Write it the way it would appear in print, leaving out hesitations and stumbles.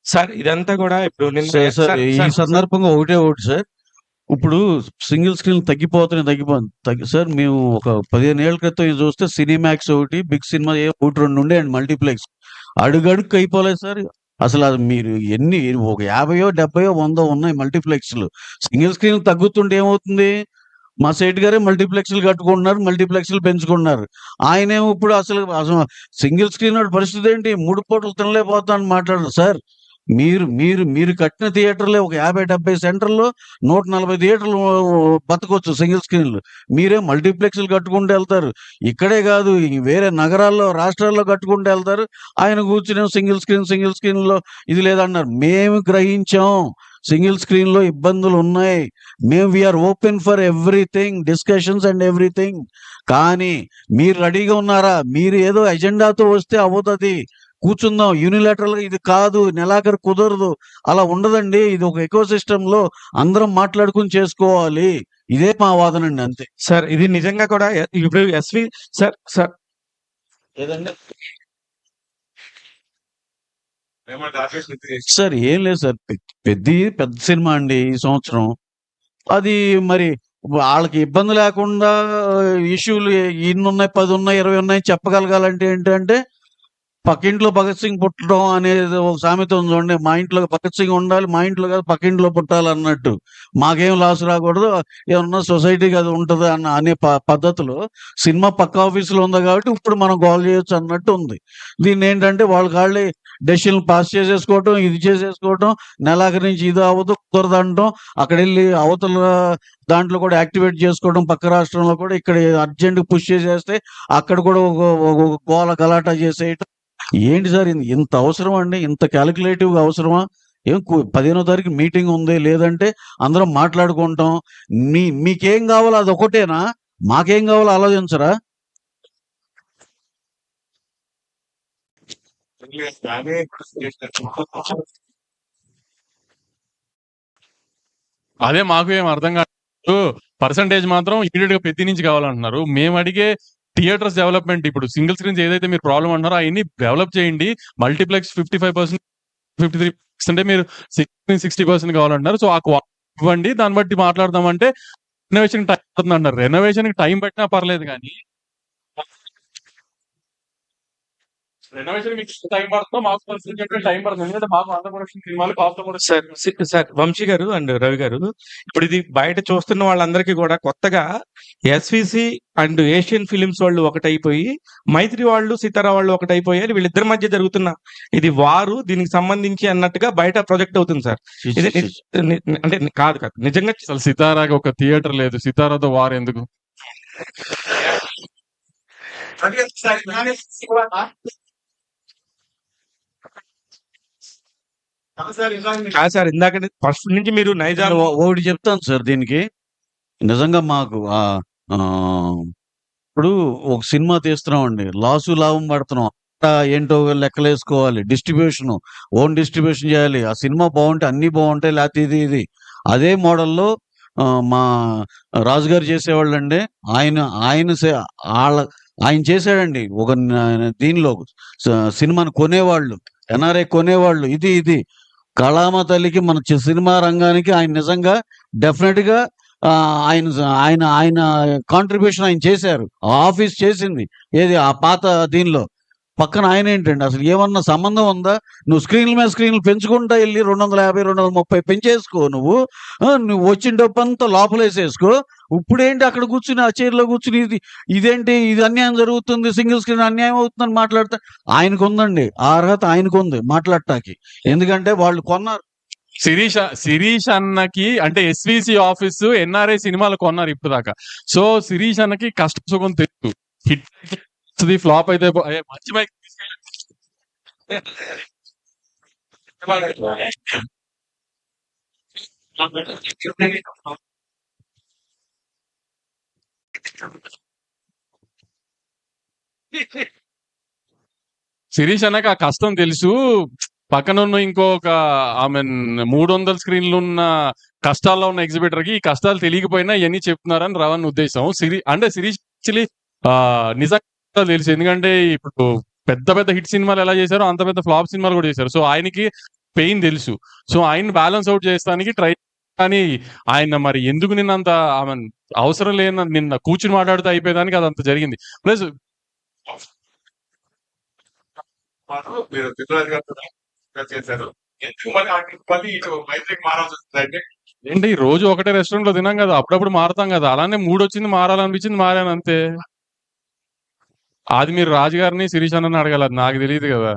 Sir ఇదంతా కూడా ఇప్పుడు నిన్న సార్ సార్ సార్ ఈ సార్ సందర్భంగా ఒకటి సార్, ఇప్పుడు సింగిల్ స్క్రీన్ తగ్గిపోతున్నాయి సార్. మేము ఒక 15 ఏళ్ల క్రితం ఇది చూస్తే సినిమాక్స్ ఒకటి, బిగ్ సినిమా ఒకటి రెండు ఉండే అండి మల్టీప్లెక్స్. అడుగడుగు అయిపోలేదు సార్. అసలు అది మీరు ఎన్ని ఒక 50, 70, 100 ఉన్నాయి మల్టీప్లెక్స్లు. సింగిల్ స్క్రీన్ తగ్గుతుంటే ఏమవుతుంది? మా సేట్ గారే మల్టీప్లెక్స్లు కట్టుకుంటున్నారు, మల్టీప్లెక్స్లు పెంచుకుంటున్నారు. ఆయనేమో ఇప్పుడు అసలు అసలు సింగిల్ స్క్రీన్ పరిస్థితి ఏంటి? 3 పూటలు తినలేకపోతాను మాట్లాడరు సార్. మీరు మీరు మీరు కట్టిన థియేటర్లే ఒక 50, 70 సెంటర్‌లో 140 థియేటర్లు బతకొచ్చు సింగిల్ స్క్రీన్‌లు. మీరే మల్టీప్లెక్స్‌లు కట్టుకుంటూ ఎళ్తారు. ఇక్కడే కాదు, ఈ వేరే నగరాల్లో, రాష్ట్రాల్లో కట్టుకుంటూ ఎళ్తారు. ఆయన కూర్చొని సింగిల్ స్క్రీన్‌లో ఇది లేదన్నారు. మేము గ్రహించాం. సింగిల్ స్క్రీన్‌లో ఇబ్బందులున్నాయి. We are open for everything, discussions and everything. కానీ మీరు రెడీగా ఉన్నారా? మీరు ఏదో ఎజెండాతో వస్తే అవ్వదది. కూర్చుందాం యూనిలాటరల్‌గా ఇది కాదు, నెలాఖరు కుదరదు. అలా ఉండదండి. ఇది ఒక ఎకోసిస్టమ్‌లో అందరం మాట్లాడుకొని చేసుకోవాలి. ఇదే మా వాదనండి అంతే. సార్ ఇది నిజంగా కూడా ఇప్పుడు సార్ సార్ ఏదండి? సార్ ఏం లేదు సార్. పెద్ద సినిమా అండి ఈ సంవత్సరం. అది మరి వాళ్ళకి ఇబ్బంది లేకుండా ఇష్యూలు ఇన్నున్నాయి, 10 ఉన్నాయి, 20 ఉన్నాయి చెప్పగలగాలంటే ఏంటంటే పక్కింట్లో భగత్ సింగ్ పుట్టడం అనేది ఒక సామెత ఉంది చూడండి. మా ఇంట్లో భగత్ సింగ్ ఉండాలి, మా ఇంట్లో కాదు పక్కింట్లో పుట్టాలన్నట్టు. మాకేం లాస్ రాకూడదు, ఏమన్నా సొసైటీకి అది ఉంటుంది అనే పద్ధతిలో సినిమా పక్క ఆఫీసులో ఉంది కాబట్టి ఇప్పుడు మనం గోల్ చేయొచ్చు అన్నట్టు ఉంది. దీన్ని ఏంటంటే వాళ్ళే డెసిషన్లు పాస్ చేసేసుకోవటం, ఇది చేసేసుకోవటం, నెలాఖరి నుంచి ఇది అవ్వదు కుదరదు అనటం, అక్కడ వెళ్ళి అవతల దాంట్లో కూడా యాక్టివేట్ చేసుకోవడం, పక్క రాష్ట్రంలో కూడా ఇక్కడ అర్జెంట్ పుష్ చేసేస్తే అక్కడ కూడా ఒక గోల గలాటా చేసేయటం. ఏంటి సార్ ఇంత అవసరం అండి? ఇంత క్యాలిక్యులేటివ్‌గా అవసరమా? 15వ తారీఖు మీటింగ్ ఉంది. లేదంటే అందరం మాట్లాడుకుంటాం. మీకేం కావాలో అదొకటేనా? మాకేం కావాలో ఆలోచించరా? అదే మాకు ఏం అర్థం కాదు. పర్సంటేజ్ మాత్రం ఇమీడియట్ గా పెద్ద నుంచి కావాలంటున్నారు. మేము అడిగే థియేటర్స్ డెవలప్మెంట్, ఇప్పుడు సింగిల్ స్క్రీన్స్ ఏదైతే మీరు ప్రాబ్లం అంటున్నారో అవన్నీ డెవలప్ చేయండి. మల్టీప్లెక్స్ 55%, 53% అంటే మీరు 60% కావాలంటున్నారు. సో ఆ ఇవ్వండి, దాన్ని బట్టి మాట్లాడదామంటే రెనోవేషన్ టైం పడుతుంది అంటారు. రెనోవేషన్ టైం పట్టినా పర్లేదు కానీ రెనోవేషన్ మీకు టైం పడుతుందో మాకు టైం పడుతుంది. ఎందుకంటే మాకు ఆంధ్రప్రదేశ్ సినిమాలు కాస్ట్ సార్ వంశీ గారు అండ్ రవి గారు, ఇప్పుడు ఇది బయట చూస్తున్న వాళ్ళందరికీ కూడా కొత్తగా ఎస్విసి అండ్ ఏషియన్ ఫిలిమ్స్ వాళ్ళు ఒకటైపోయి, మైత్రి వాళ్ళు సితారా వాళ్ళు ఒకటైపోయారు. వీళ్ళిద్దరి మధ్య జరుగుతున్న ఇది వారు దీనికి సంబంధించి అన్నట్టుగా బయట ప్రొజెక్ట్ అవుతుంది సార్. ఇది అంటే కాదు నిజంగా అసలు సితారాకి ఒక థియేటర్ లేదు. సితారాతో వారు ఎందుకు? కాదు సార్, ఇందాక ఫస్ట్ నుంచి మీరు నైజాం ఒకటి చెప్తాను సార్ దీనికి. నిజంగా మాకు ఇప్పుడు ఒక సినిమా తీస్తున్నామండి, లాభం పడుతున్నాం. ఏంటో లెక్కలేసుకోవాలి. డిస్ట్రిబ్యూషన్, ఓన్ డిస్ట్రిబ్యూషన్ చేయాలి. ఆ సినిమా బాగుంటే అన్ని బాగుంటాయి, లేకపోతే ఇది అదే మోడల్లో మా రాజుగారు చేసేవాళ్ళండి. ఆయన చేశాడండి ఒక దీనిలో సినిమాని కొనేవాళ్ళు, ఎన్ఆర్ఐ కొనేవాళ్ళు. ఇది కళామ తల్లికి మన సినిమా రంగానికి ఆయన నిజంగా డెఫినెట్ గా ఆయన ఆయన ఆయన కాంట్రిబ్యూషన్ ఆయన చేశారు. ఆ ఆఫీస్ చేసింది ఏది ఆ పాత దీనిలో. పక్కన ఆయన ఏంటండి అసలు ఏమన్నా సంబంధం ఉందా? నువ్వు స్క్రీన్ల మీద స్క్రీన్లు పెంచుకుంటా వెళ్ళి 250, 230 పెంచేసుకో. నువ్వు వచ్చిన డబ్బు అంతా లోపలేసేసుకో. ఇప్పుడేంటి అక్కడ కూర్చుని ఆ చైర్లో కూర్చుని ఇదేంటి ఇది అన్యాయం జరుగుతుంది, సింగిల్ స్క్రీన్ అన్యాయం అవుతుందని మాట్లాడతా. ఆయనకు ఉందండి ఆ అర్హత, ఆయనకు ఉంది మాట్లాడటానికి. ఎందుకంటే వాళ్ళు కొన్నారు. శిరీష్ అన్నకి అంటే ఎస్విసి ఆఫీసు ఎన్ఆర్ఐ సినిమాలు కొన్నారు ఇప్పుడు దాకా. సో శిరీష్ అన్నకి కష్ట సుఖం తెలుసు. హిట్ ఫ్లాప్ అయితే మంచి మైక్ శిరీష్ అన్నకి ఆ కష్టం తెలుసు. పక్కనున్న ఇంకొక ఆమె 300 స్క్రీన్లు ఉన్న కష్టాల్లో ఉన్న ఎగ్జిబిటర్ కి ఈ కష్టాలు తెలియకపోయినా ఇవన్నీ చెప్తున్నారని రవణ్ ఉద్దేశం. శిరీష్ యాక్చువల్లీ నిజంగా తెలుసు. ఎందుకంటే ఇప్పుడు పెద్ద హిట్ సినిమాలు ఎలా చేశారో అంత పెద్ద ఫ్లాప్ సినిమాలు కూడా చేశారు. సో ఆయనకి పెయిన్ తెలుసు. సో ఆయన బ్యాలెన్స్ అవుట్ చేస్తానికి ట్రై, కానీ ఆయన మరి ఎందుకు నిన్నంత అవసరం లేని నిన్న కూర్చుని మాట్లాడుతూ అయిపోయేదానికి అదంత జరిగింది. ప్లస్ మీరు తిరుమల గారు చేశారు. ఎందుకు మళ్ళీ ఇటు మైత్రికి మారాల్సి వస్తుందంటే ఏంటి రోజు ఒకటే రెస్టారెంట్ లో తినాం కదా, అప్పుడప్పుడు మారుతాం కదా, అలానే మూడు వచ్చింది మారాలనిపించింది మారాను అంతే. అది మీరు రాజు గారిని శిరీష్ అన్నని అడగాలి, అది నాకు తెలియదు కదా.